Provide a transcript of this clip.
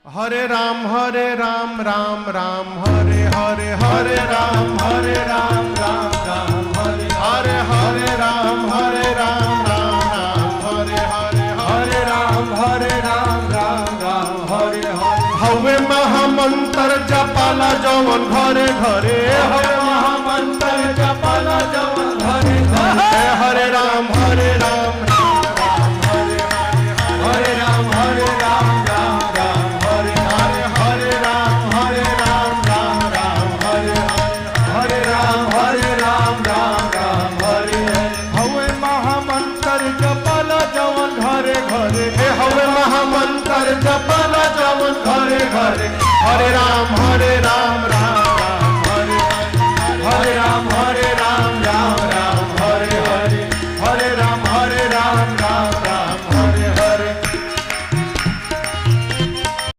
हरे राम राम राम हरे हरे हरे राम राम राम हरे हरे हरे राम राम हरे हरे हरे राम राम हरे हरे हवे महामंत्र जपाला जवन घरे घरे हवे महामंत्र जपाला जवन घरे घरे हरे राम हरे राम हरे हरे राम हवे महामंत्र जपाला जवन घरे घरे हरे राम